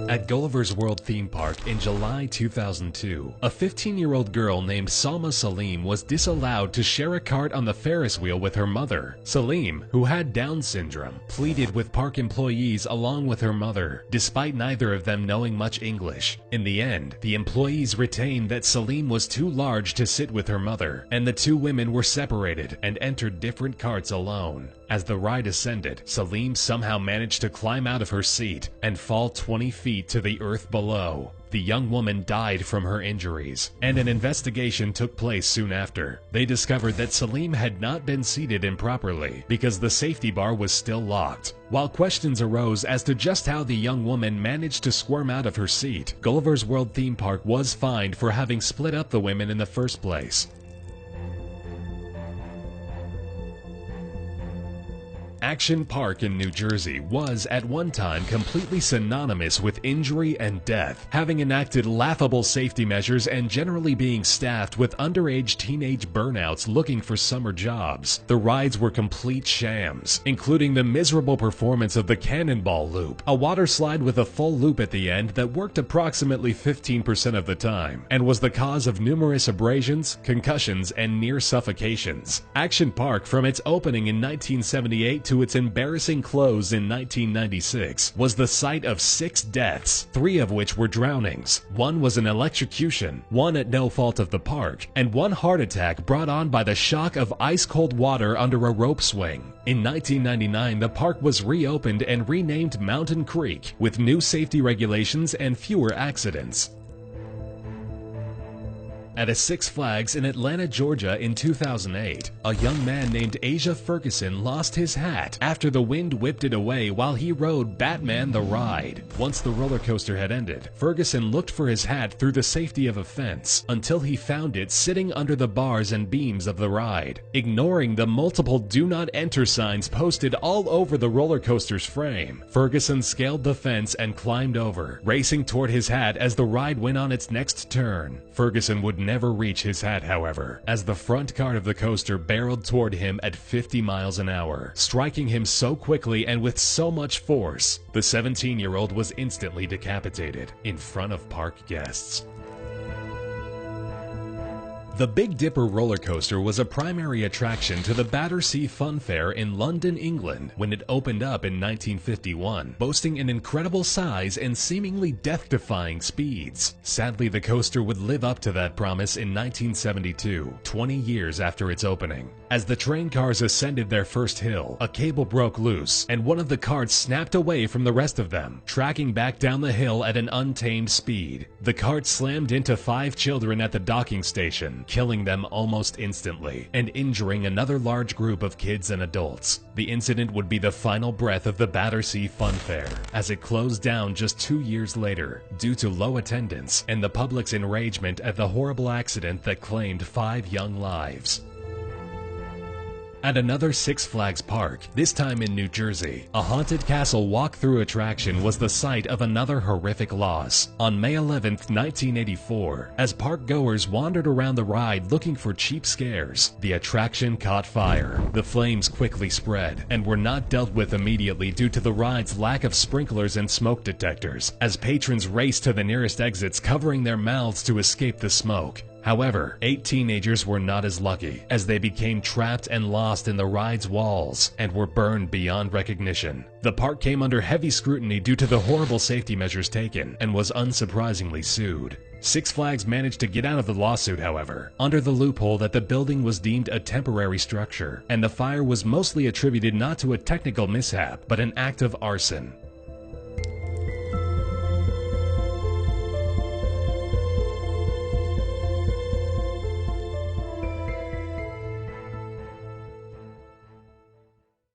At Gulliver's World theme park in July 2002, a 15-year-old girl named Salma Salim was disallowed to share a cart on the Ferris wheel with her mother. Salim, who had Down syndrome, pleaded with park employees along with her mother, despite neither of them knowing much English. In the end, the employees retained that Salim was too large to sit with her mother, and the two women were separated and entered different carts alone. As the ride ascended, Salim somehow managed to climb out of her seat and fall 20 feet to the earth below. The young woman died from her injuries, and an investigation took place soon after. They discovered that Salim had not been seated improperly because the safety bar was still locked. While questions arose as to just how the young woman managed to squirm out of her seat, Gulliver's World theme park was fined for having split up the women in the first place. Action Park in New Jersey was at one time completely synonymous with injury and death, having enacted laughable safety measures and generally being staffed with underage teenage burnouts looking for summer jobs. The rides were complete shams, including the miserable performance of the Cannonball Loop, a water slide with a full loop at the end that worked approximately 15% of the time, and was the cause of numerous abrasions, concussions, and near suffocations. Action Park, from its opening in 1978 to its embarrassing close in 1996, was the site of 6 deaths, 3 of which were drownings. 1 was an electrocution, 1 at no fault of the park, and 1 heart attack brought on by the shock of ice-cold water under a rope swing. In 1999, the park was reopened and renamed Mountain Creek, with new safety regulations and fewer accidents. At a Six Flags in Atlanta, Georgia in 2008, a young man named Asia Ferguson lost his hat after the wind whipped it away while he rode Batman the Ride. Once the roller coaster had ended, Ferguson looked for his hat through the safety of a fence until he found it sitting under the bars and beams of the ride. Ignoring the multiple "Do Not Enter" signs posted all over the roller coaster's frame, Ferguson scaled the fence and climbed over, racing toward his hat as the ride went on its next turn. Ferguson would never reach his hat, however, as the front cart of the coaster barreled toward him at 50 miles an hour, striking him so quickly and with so much force, the 17-year-old was instantly decapitated in front of park guests. The Big Dipper roller coaster was a primary attraction to the Battersea Fun Fair in London, England, when it opened up in 1951, boasting an incredible size and seemingly death-defying speeds. Sadly, the coaster would live up to that promise in 1972, 20 years after its opening. As the train cars ascended their first hill, a cable broke loose, and one of the carts snapped away from the rest of them, tracking back down the hill at an untamed speed. The cart slammed into 5 children at the docking station, killing them almost instantly, and injuring another large group of kids and adults. The incident would be the final breath of the Battersea Fun Fair, as it closed down just 2 years later, due to low attendance and the public's enragement at the horrible accident that claimed 5 young lives. At another Six Flags park, this time in New Jersey, a haunted castle walk-through attraction was the site of another horrific loss. On May 11, 1984, as park-goers wandered around the ride looking for cheap scares, the attraction caught fire. The flames quickly spread, and were not dealt with immediately due to the ride's lack of sprinklers and smoke detectors, as patrons raced to the nearest exits covering their mouths to escape the smoke. However, 8 teenagers were not as lucky, as they became trapped and lost in the ride's walls and were burned beyond recognition. The park came under heavy scrutiny due to the horrible safety measures taken and was unsurprisingly sued. Six Flags managed to get out of the lawsuit, however, under the loophole that the building was deemed a temporary structure, and the fire was mostly attributed not to a technical mishap, but an act of arson.